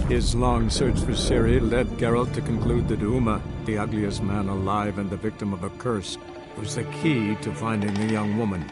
His long search for Ciri led Geralt to conclude that Uma, the ugliest man alive and the victim of a curse, was the key to finding the young woman.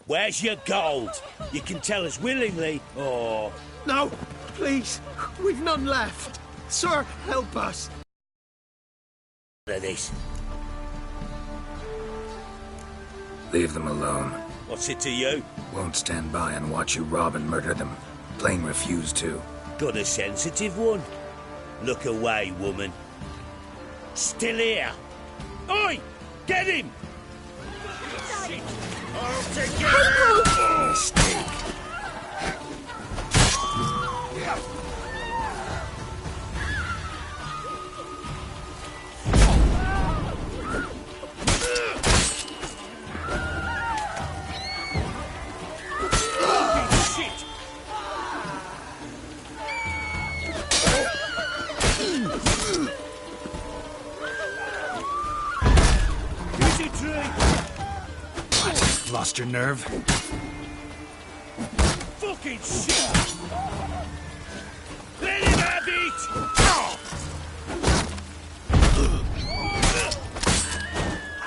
Where's your gold? You can tell us willingly, or... No, please. We've none left. Sir, help us. This. Leave them alone. What's it to you? Won't stand by and watch you rob and murder them. Plain refuse to. Got a sensitive one? Look away, woman. Still here. Oi! Get him! Shit. All together! Mistake. Lost your nerve? Fucking shit! Let him have it!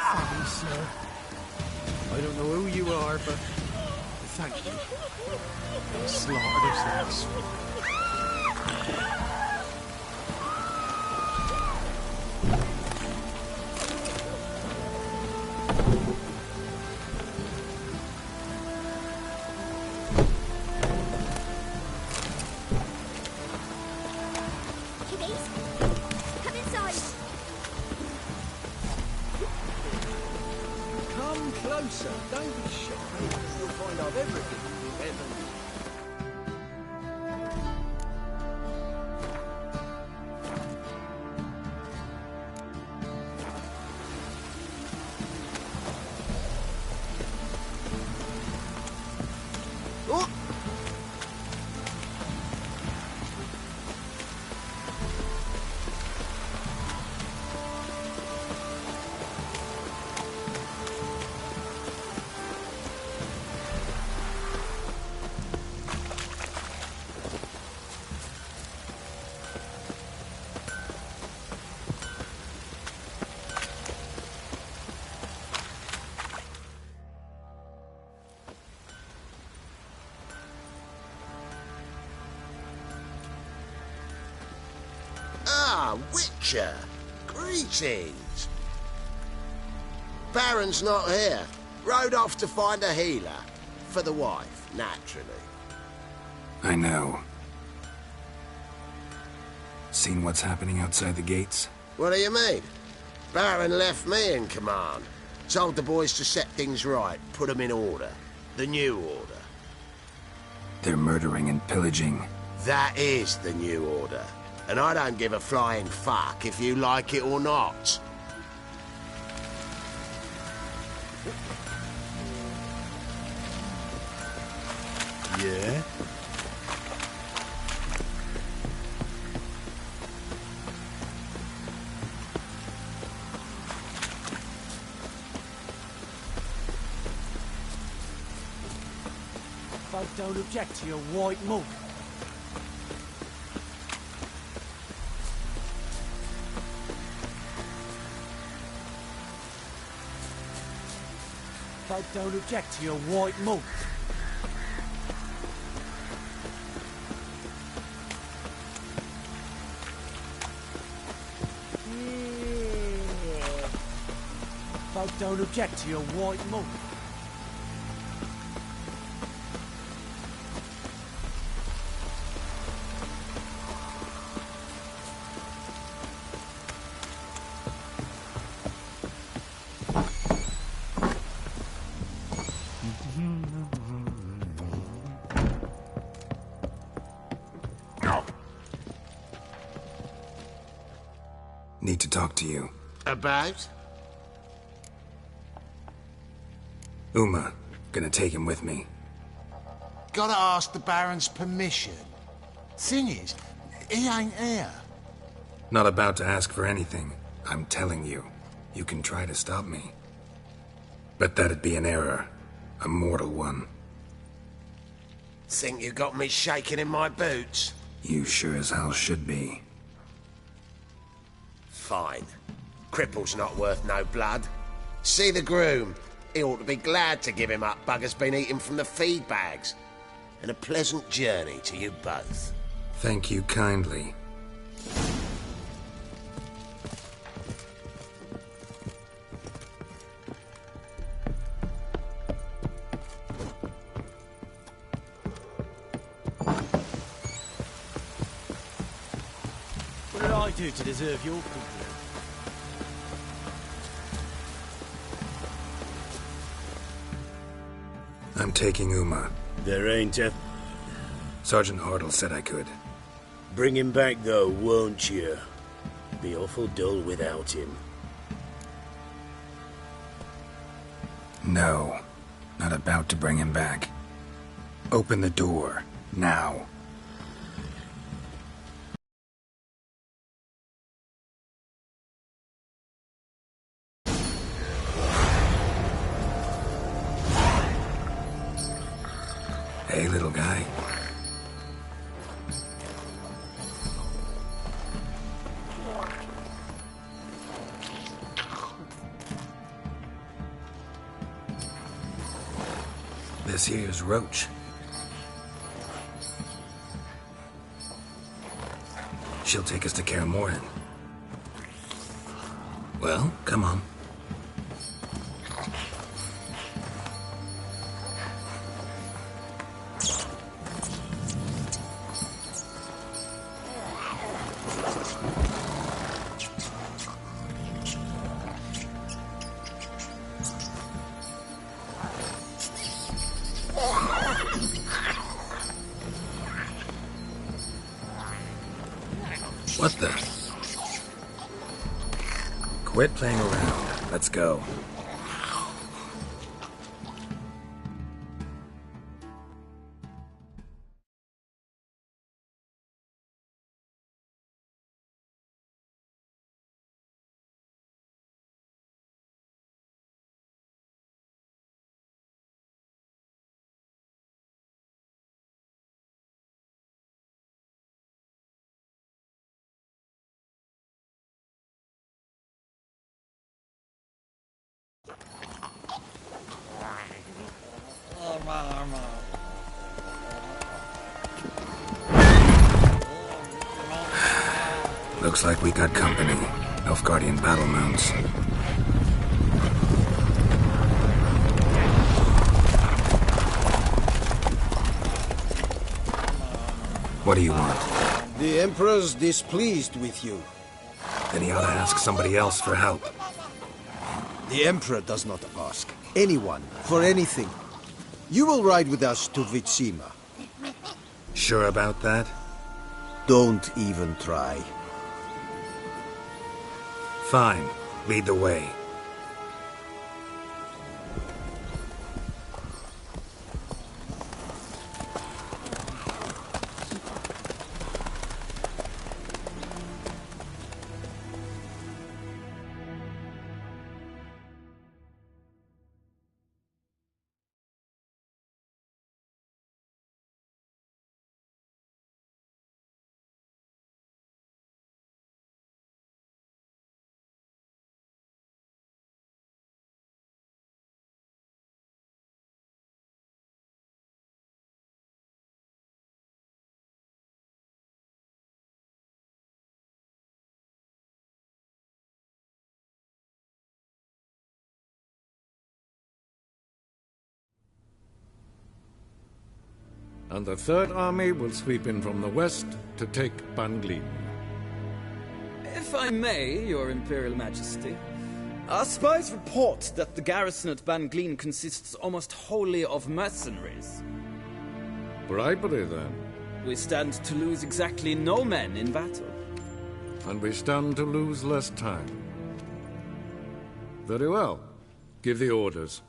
Sorry, sir. I don't know who you are, but thank you. You slaughtered us. Closer, don't be shy. You'll find out everything you ever need. Oh! Witcher! Greetings! Baron's not here. Rode off to find a healer. For the wife, naturally. I know. Seen what's happening outside the gates? What do you mean? Baron left me in command. Told the boys to set things right, put them in order. The new order. They're murdering and pillaging. That is the new order. And I don't give a flying fuck if you like it or not. Yeah? Folk don't object to your white mug. Folk don't object to your white mug. Folk don't object to your white mug. Need to talk to you. About? Uma. Gonna take him with me. Gotta ask the Baron's permission. Thing is, he ain't here. Not about to ask for anything. I'm telling you. You can try to stop me. But that'd be an error. A mortal one. Think you got me shaking in my boots? You sure as hell should be. Fine. Cripple's not worth no blood. See the groom. He ought to be glad to give him up. Bugger's been eating from the feed bags. And a pleasant journey to you both. Thank you kindly. What did I do to deserve your company? I'm taking Uma. There ain't a... Sergeant Hartle said I could. Bring him back, though, won't you? Be awful dull without him. No. Not about to bring him back. Open the door. Now. Hey, little guy. This here's Roach. She'll take us to Kaer Morhen. Well, come on. What the? Quit playing around. Let's go. Looks like we got company. Nilfgaardian battle mounts. What do you want? The Emperor's displeased with you. Then he ought to ask somebody else for help. The Emperor does not ask anyone for anything. You will ride with us to Vitsima. Sure about that? Don't even try. Fine. Lead the way. And the Third Army will sweep in from the west to take Banglin. If I may, Your Imperial Majesty, our spies report that the garrison at Banglin consists almost wholly of mercenaries. Bribery, then. We stand to lose exactly no men in battle. And we stand to lose less time. Very well. Give the orders.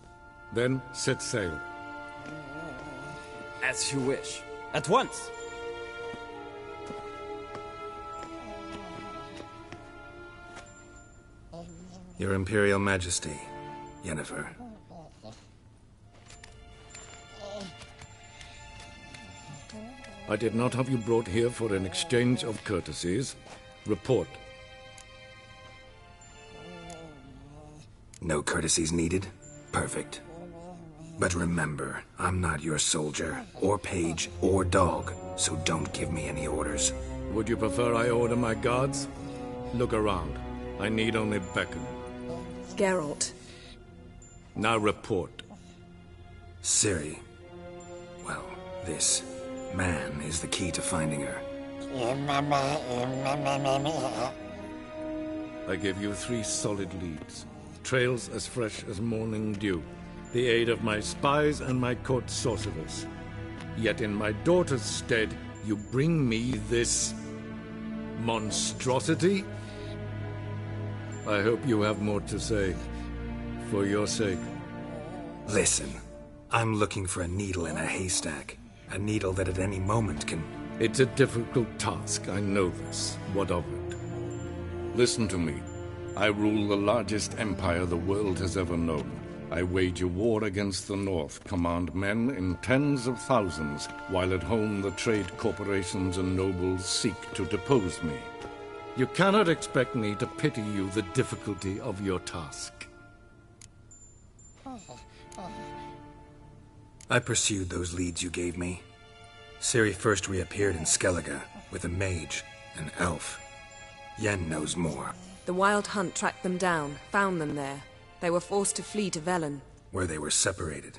Then set sail. As you wish. At once! Your Imperial Majesty, Yennefer. I did not have you brought here for an exchange of courtesies. Report. No courtesies needed? Perfect. But remember, I'm not your soldier, or page, or dog, so don't give me any orders. Would you prefer I order my guards? Look around. I need only beckon. Geralt. Now report. Ciri. Well, this man is the key to finding her. I give you 3 solid leads. Trails as fresh as morning dew. The aid of my spies and my court sorcerers. Yet in my daughter's stead, you bring me this monstrosity? I hope you have more to say. For your sake. Listen, I'm looking for a needle in a haystack. A needle that at any moment can... It's a difficult task, I know this. What of it? Listen to me. I rule the largest empire the world has ever known. I wage a war against the North, command men in tens of thousands, while at home the trade corporations and nobles seek to depose me. You cannot expect me to pity you the difficulty of your task. I pursued those leads you gave me. Ciri first reappeared in Skellige with a mage, an elf. Yen knows more. The Wild Hunt tracked them down, found them there. They were forced to flee to Velen. Where they were separated.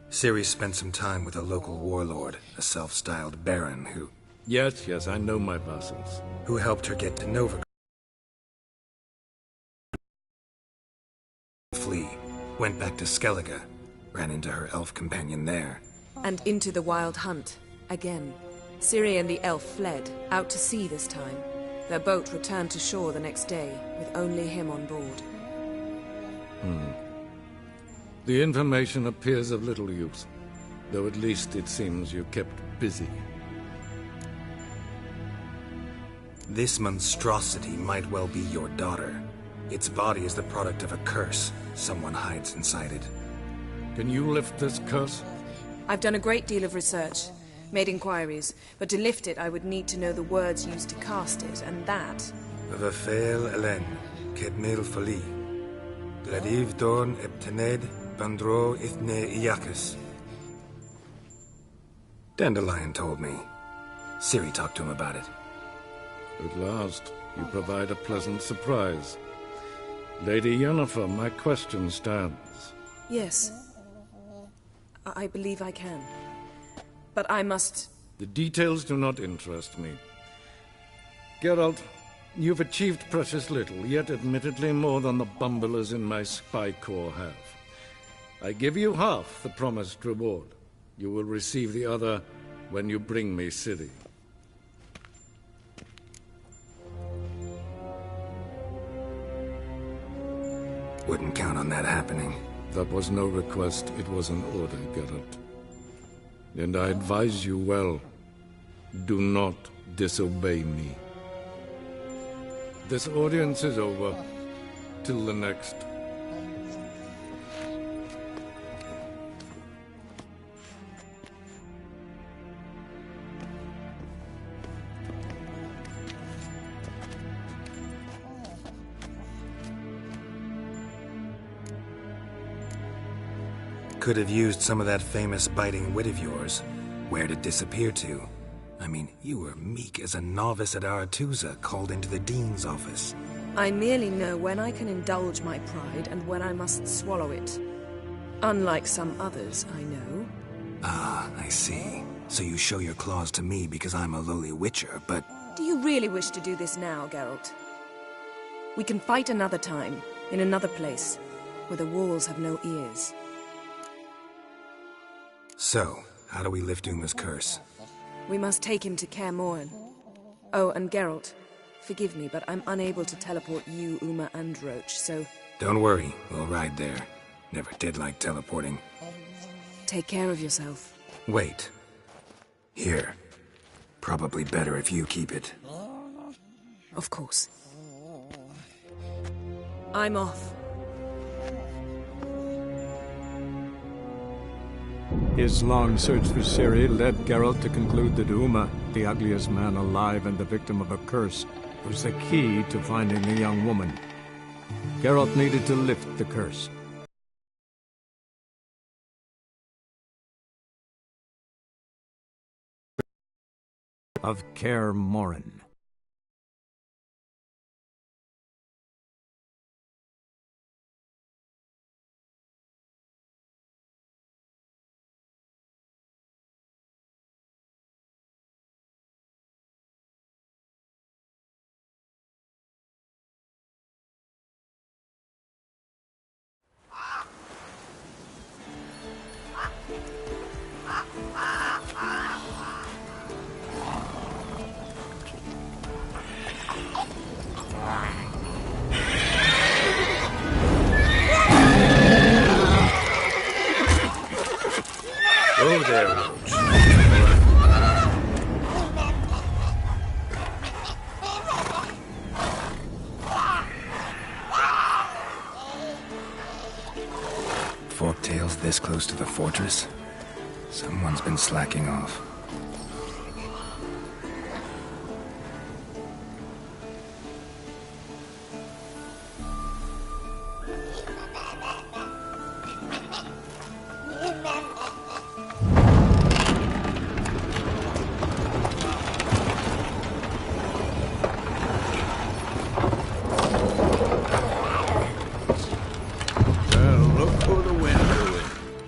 Ciri spent some time with a local warlord, a self-styled baron who... Yes, I know my vassals. Who helped her get to Nova. Flee. Went back to Skellige. Ran into her elf companion there. And into the Wild Hunt. Again. Ciri and the elf fled, out to sea this time. Their boat returned to shore the next day, with only him on board. The information appears of little use, though at least it seems you kept busy. This monstrosity might well be your daughter. Its body is the product of a curse. Someone hides inside it. Can you lift this curse? I've done a great deal of research, made inquiries, but to lift it I would need to know the words used to cast it, and that... Vafel Elen, Kedmil Fali. Gladiv Dorn Eptened Bandro Ithne Iacus. Dandelion told me. Ciri talked to him about it. At last, you provide a pleasant surprise. Lady Yennefer, my question stands. Yes. I believe I can. But I must... The details do not interest me. Geralt, you've achieved precious little, yet admittedly more than the bumblers in my spy corps have. I give you half the promised reward. You will receive the other when you bring me Ciri. Wouldn't count on that happening. That was no request, it was an order, Geralt. And I advise you well. Do not disobey me. This audience is over. Till the next. Could have used some of that famous biting wit of yours. Where'd it disappear to? I mean, you were meek as a novice at Aretusa called into the Dean's office. I merely know when I can indulge my pride and when I must swallow it. Unlike some others, I know. Ah, I see. So you show your claws to me because I'm a lowly witcher, but... Do you really wish to do this now, Geralt? We can fight another time, in another place, where the walls have no ears. So, how do we lift Uma's curse? We must take him to Kaer Morhen. Oh, and Geralt, forgive me, but I'm unable to teleport you, Uma, and Roach, so... Don't worry, we'll ride there. Never did like teleporting. Take care of yourself. Wait. Here. Probably better if you keep it. Of course. I'm off. His long search for Ciri led Geralt to conclude that Uma, the ugliest man alive and the victim of a curse, was the key to finding the young woman. Geralt needed to lift the curse. Of Kaer Morhen. Oh, there, Roach. Forktails this close to the fortress? Someone's been slacking off.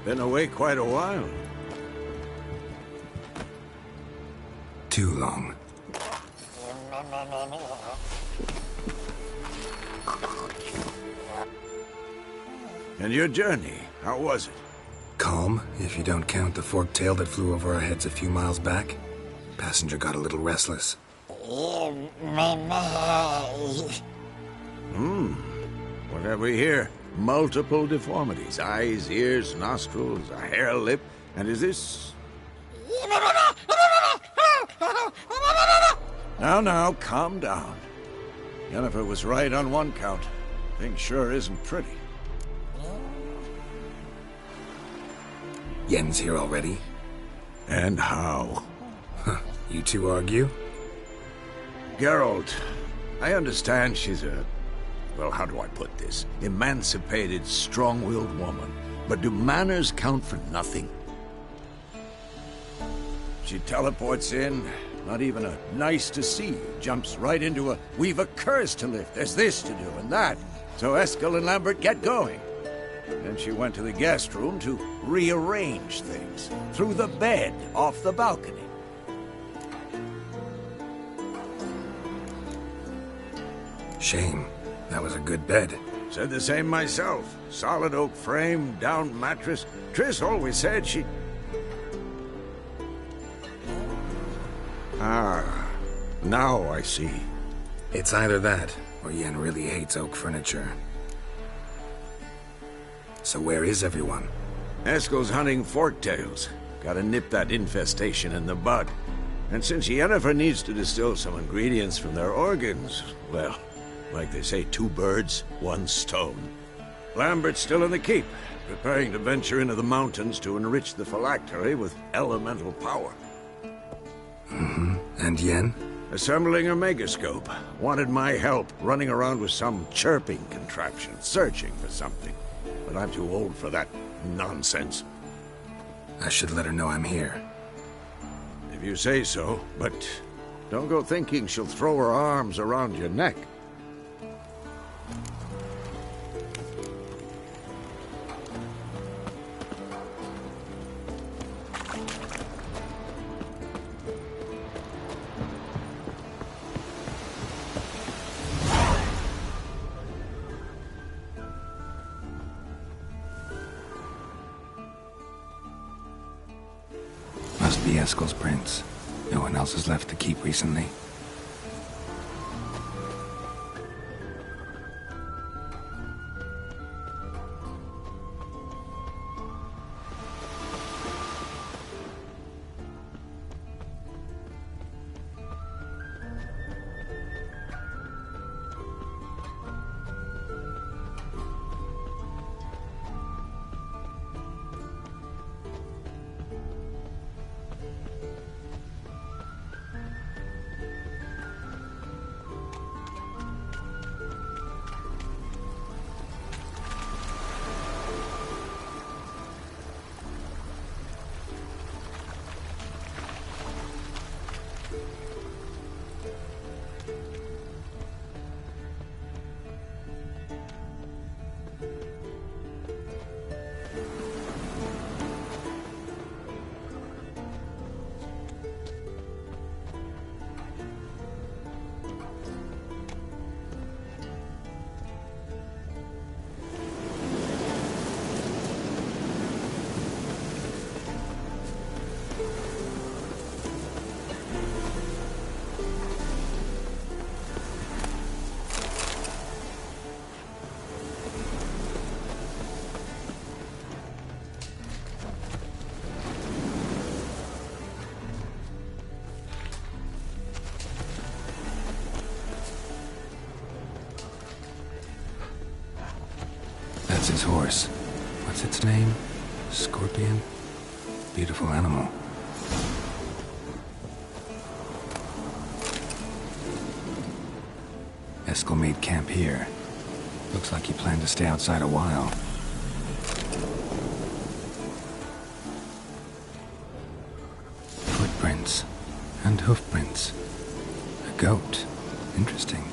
Been away quite a while. Too long. And your journey, how was it? Calm, if you don't count the forktail that flew over our heads a few miles back. Passenger got a little restless. What have we here? Multiple deformities. Eyes, ears, nostrils, a hair lip. And is this... Now, calm down. Yennefer was right on one count. Thing sure isn't pretty. Yen's here already? And how? Huh. You two argue? Geralt, I understand she's a... Well, how do I put this? Emancipated, strong-willed woman. But do manners count for nothing? She teleports in, not even a nice to see you, jumps right into a, we've a curse to lift, there's this to do and that. So Eskel and Lambert get going. Then she went to the guest room to rearrange things. Through the bed, off the balcony. Shame. That was a good bed. Said the same myself. Solid oak frame, down mattress. Triss always said she'd... Ah, now I see. It's either that, or Yen really hates oak furniture. So where is everyone? Eskel's hunting forktails. Gotta nip that infestation in the bud. And since Yennefer needs to distill some ingredients from their organs, well, like they say, 2 birds, 1 stone. Lambert's still in the keep, preparing to venture into the mountains to enrich the phylactery with elemental power. And Yen? Assembling a megascope. Wanted my help running around with some chirping contraption, searching for something. But I'm too old for that nonsense. I should let her know I'm here. If you say so, but don't go thinking she'll throw her arms around your neck. Must be Eskel's prints. No one else has left the keep recently. That's his horse. What's its name? Scorpion? Beautiful animal. Eskel made camp here. Looks like he planned to stay outside a while. Footprints. And hoofprints. A goat. Interesting.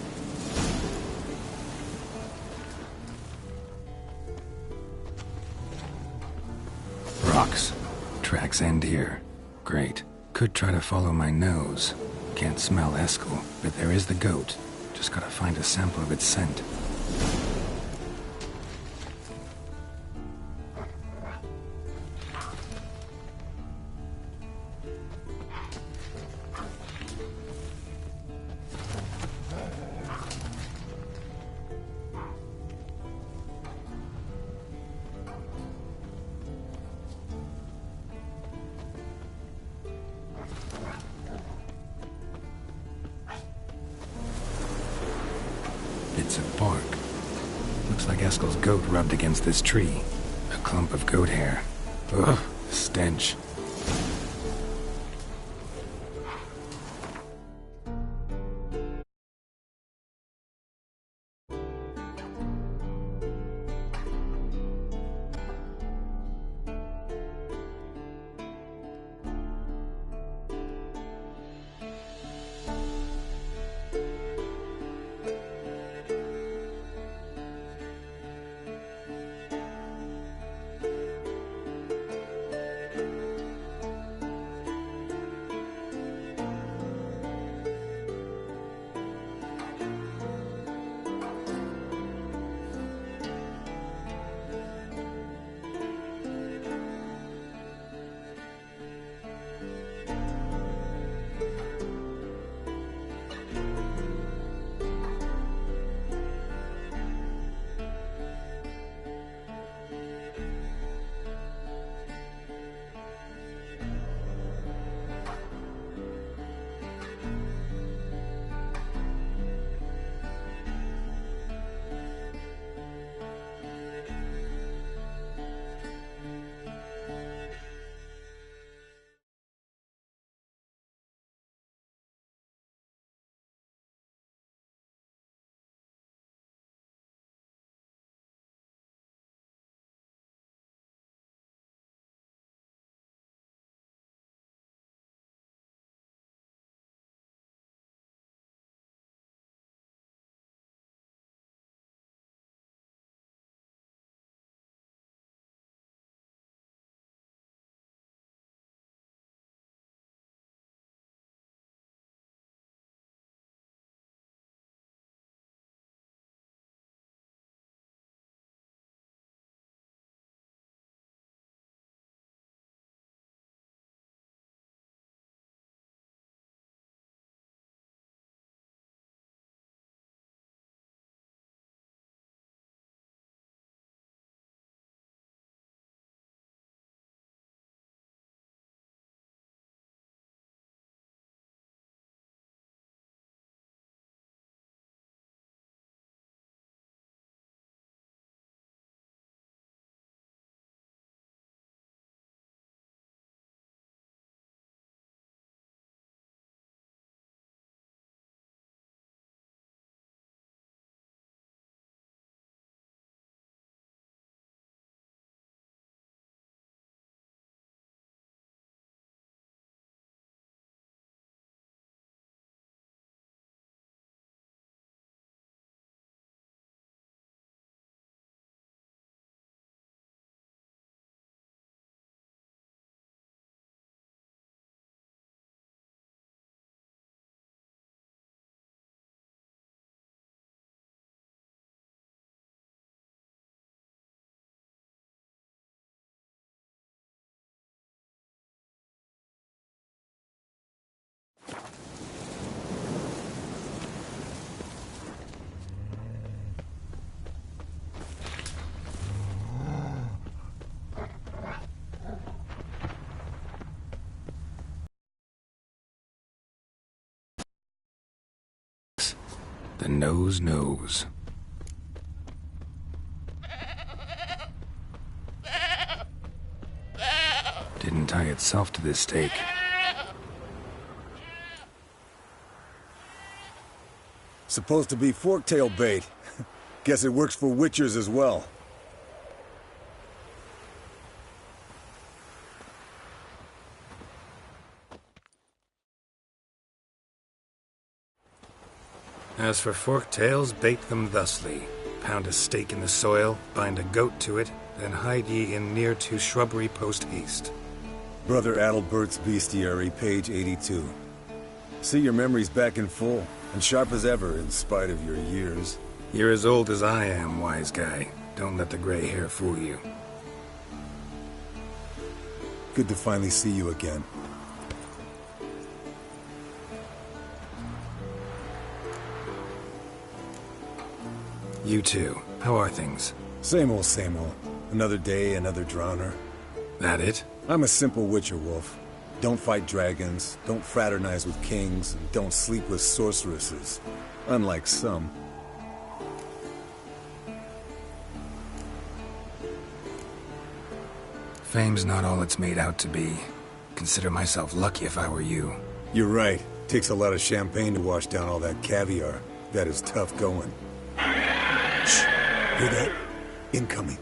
Rocks. Tracks end here. Great. Could try to follow my nose. Can't smell Eskel, but there is the goat. Just gotta find a sample of its scent. Bits of bark. Looks like Eskel's goat rubbed against this tree. A clump of goat hair. Ugh, stench. The nose knows. Didn't tie itself to this stake. Supposed to be forktail bait. Guess it works for witchers as well. As for forktails, bait them thusly. Pound a stake in the soil, bind a goat to it, then hide ye in near to shrubbery post haste. Brother Adalbert's Bestiary, page 82. See, your memory's back in full, and sharp as ever in spite of your years. You're as old as I am, wise guy. Don't let the gray hair fool you. Good to finally see you again. You too. How are things? Same old, same old. Another day, another drowner. That it? I'm a simple witcher wolf. Don't fight dragons, don't fraternize with kings, and don't sleep with sorceresses. Unlike some. Fame's not all it's made out to be. Consider myself lucky if I were you. You're right. Takes a lot of champagne to wash down all that caviar. That is tough going. Shh. Hear that? Incoming.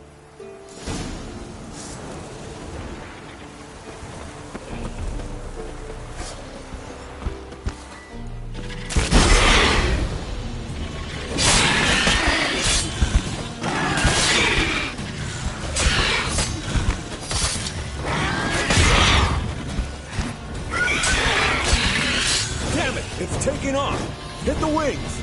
Damn it! It's taking off! Hit the wings!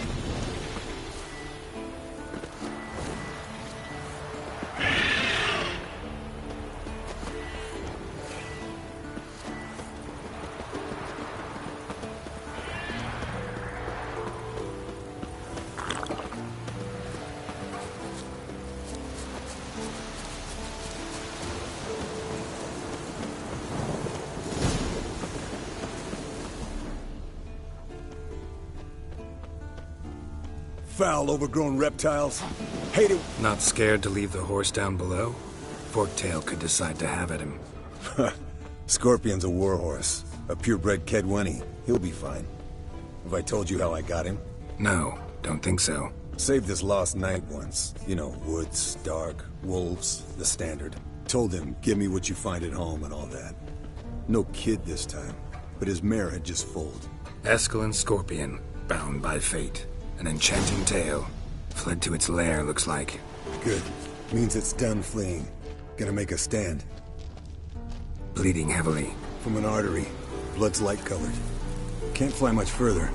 Foul, overgrown reptiles. Hate it. Not scared to leave the horse down below? Forktail could decide to have at him. Scorpion's a warhorse. A purebred Kedwenny. He'll be fine. Have I told you how I got him? No, don't think so. Saved his lost knight once. You know, woods, dark, wolves, the standard. Told him, give me what you find at home and all that. No kid this time, but his mare had just foaled. Eskel and Scorpion, bound by fate. An enchanting tale. Fled to its lair, looks like. Good. Means it's done fleeing. Gonna make a stand. Bleeding heavily. From an artery. Blood's light-colored. Can't fly much further.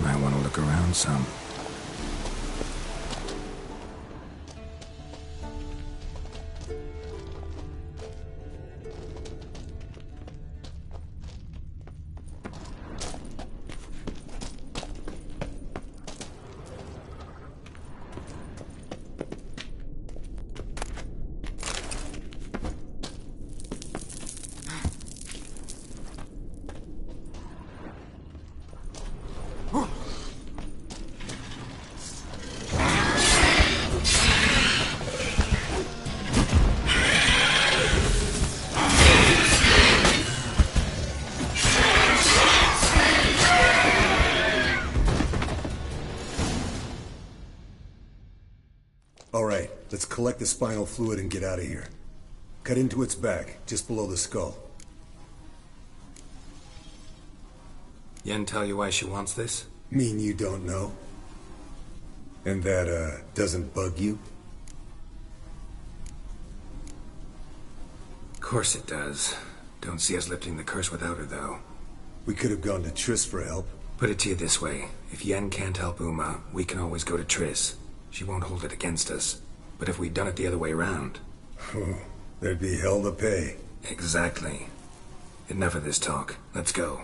Might want to look around some. Alright, let's collect the spinal fluid and get out of here. Cut into its back, just below the skull. Yen tell you why she wants this? Mean you don't know? And that, doesn't bug you? Of course it does. Don't see us lifting the curse without her, though. We could have gone to Triss for help. Put it to you this way. If Yen can't help Uma, we can always go to Triss. She won't hold it against us. But if we'd done it the other way around... There'd be hell to pay. Exactly. Enough of this talk. Let's go.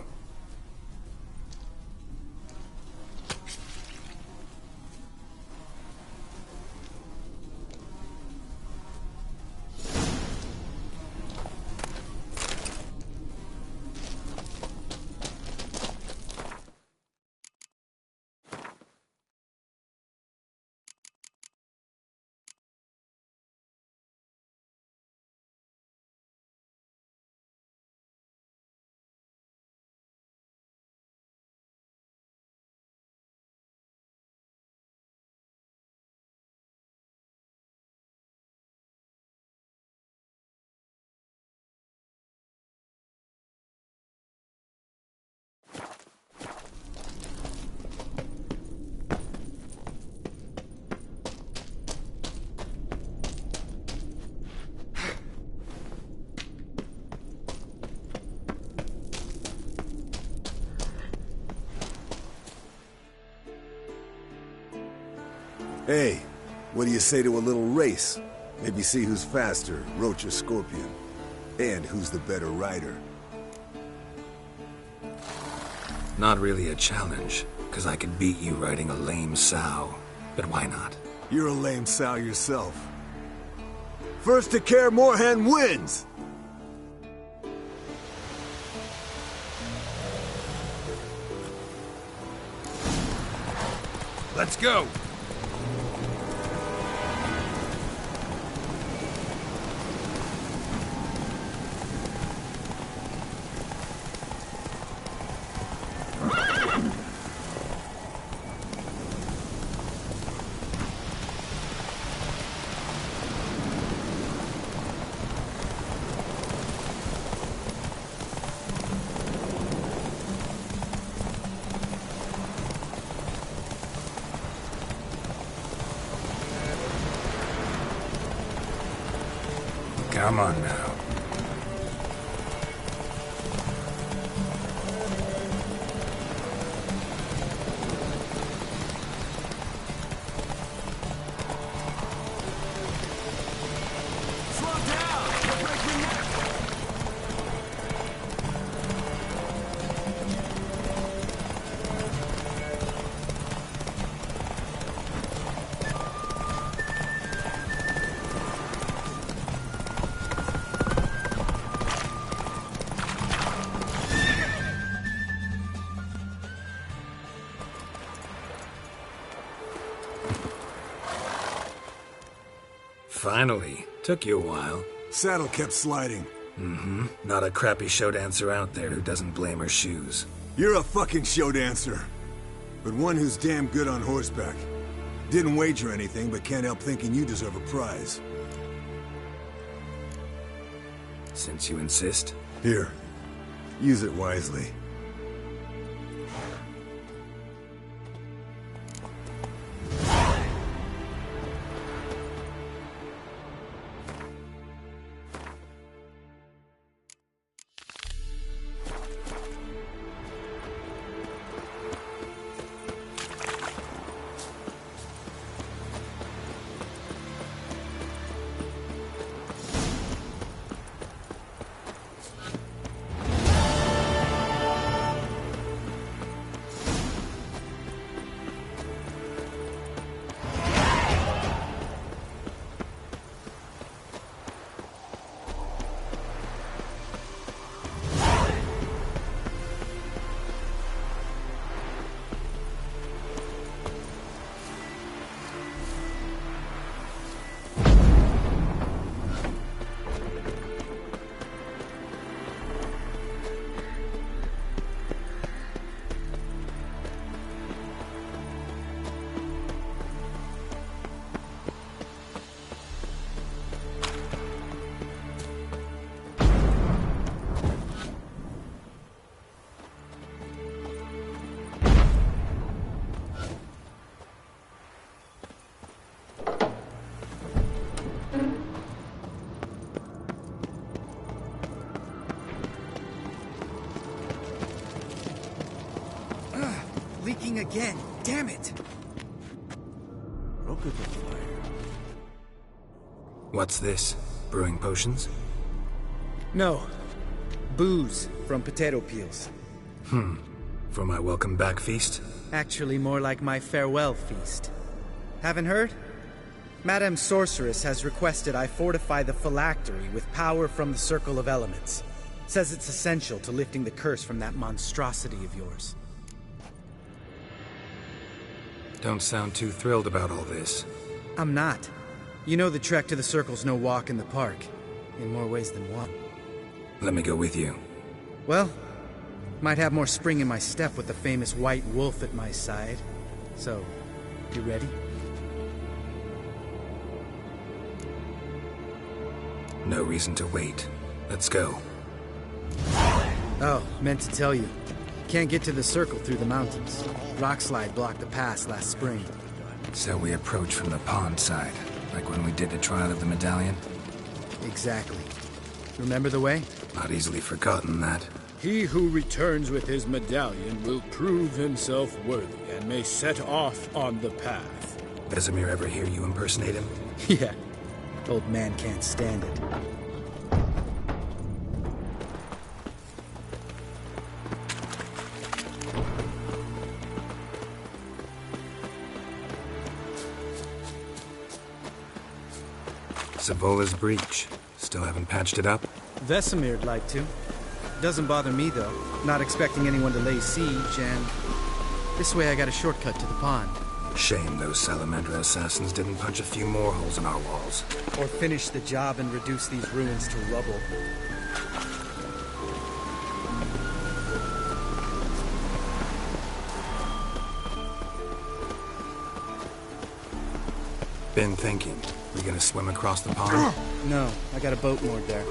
Hey, what do you say to a little race? Maybe see who's faster, Roach or Scorpion. And who's the better rider. Not really a challenge, because I could beat you riding a lame sow. But why not? You're a lame sow yourself. First to Kaer Morhen wins! Let's go! Come on now. Finally. Took you a while. Saddle kept sliding. Mm-hmm. Not a crappy show dancer out there who doesn't blame her shoes. You're a fucking show dancer. But one who's damn good on horseback. Didn't wager anything, but can't help thinking you deserve a prize. Since you insist. Here. Use it wisely. Leaking again. Damn it! Look at the fire. What's this? Brewing potions? No. Booze from potato peels. For my welcome back feast? Actually more like my farewell feast. Haven't heard? Madame Sorceress has requested I fortify the phylactery with power from the Circle of Elements. Says it's essential to lifting the curse from that monstrosity of yours. Don't sound too thrilled about all this. I'm not. You know the trek to the Circle's no walk in the park. In more ways than one. Let me go with you. Well, might have more spring in my step with the famous white wolf at my side. So, you ready? No reason to wait. Let's go. Oh, meant to tell you. Can't get to the Circle through the mountains. Rockslide blocked the pass last spring. So we approach from the pond side, like when we did the trial of the medallion? Exactly. Remember the way? Not easily forgotten, that. He who returns with his medallion will prove himself worthy and may set off on the path. Vesemir ever hear you impersonate him? Yeah. Old man can't stand it. Savola's breach. Still haven't patched it up? Vesemir'd like to. Doesn't bother me, though. Not expecting anyone to lay siege, and this way I got a shortcut to the pond. Shame those Salamandra assassins didn't punch a few more holes in our walls. Or finish the job and reduce these ruins to rubble. Been thinking. We gonna swim across the pond? No, I got a boat moored there.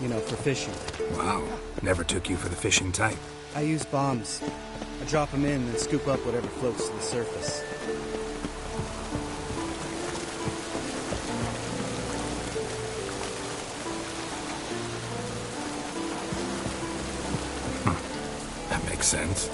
You know, for fishing. Wow. Never took you for the fishing type. I use bombs. I drop them in and scoop up whatever floats to the surface. That makes sense.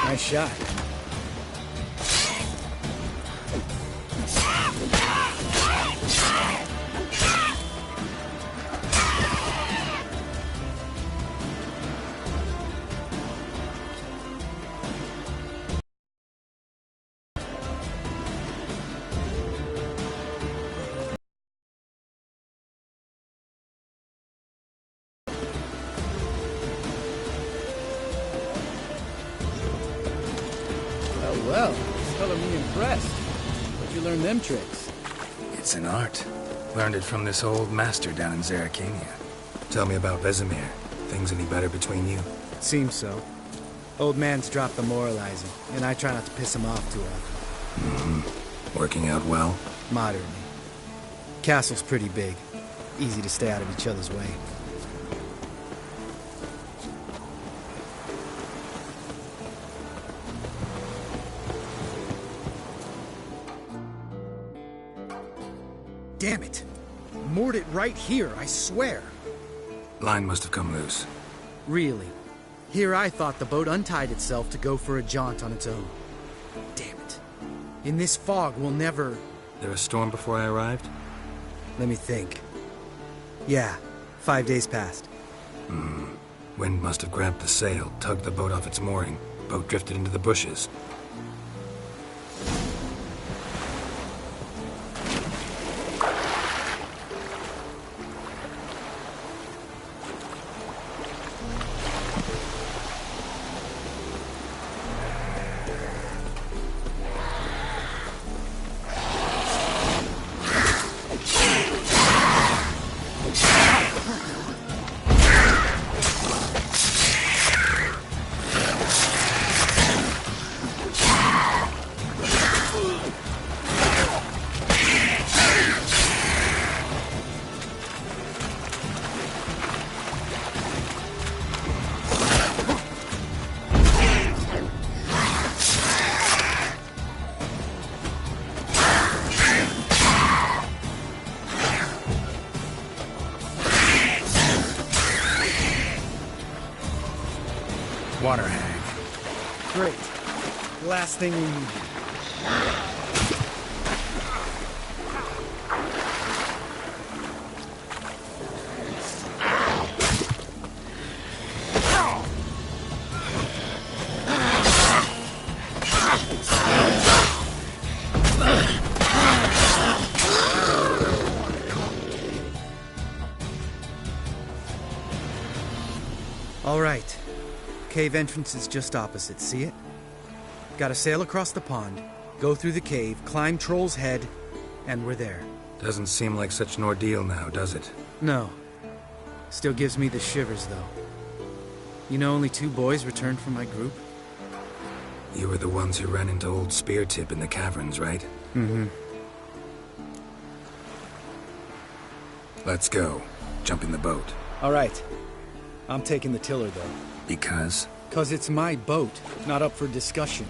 Nice shot. Well, color me impressed. Where'd you learn them tricks? It's an art. Learned it from this old master down in Zerrikania. Tell me about Vesemir. Things any better between you? Seems so. Old man's dropped the moralizing, and I try not to piss him off too often. Working out well? Moderately. Castle's pretty big. Easy to stay out of each other's way. Damn it! Moored it right here, I swear! Line must have come loose. Really? Here I thought the boat untied itself to go for a jaunt on its own. Damn it. In this fog, we'll never... There a storm before I arrived? Let me think. Yeah, 5 days passed. Wind must have grabbed the sail, tugged the boat off its mooring. Boat drifted into the bushes. Water hag. Great. Last thing we need. right. Cave entrance is just opposite, see it? Gotta sail across the pond, go through the cave, climb Troll's Head, and we're there. Doesn't seem like such an ordeal now, does it? No. Still gives me the shivers, though. You know only 2 boys returned from my group? You were the ones who ran into old Speartip in the caverns, right? Mm-hmm. Let's go. Jump in the boat. All right. I'm taking the tiller, though. Because? 'Cause it's my boat, not up for discussion.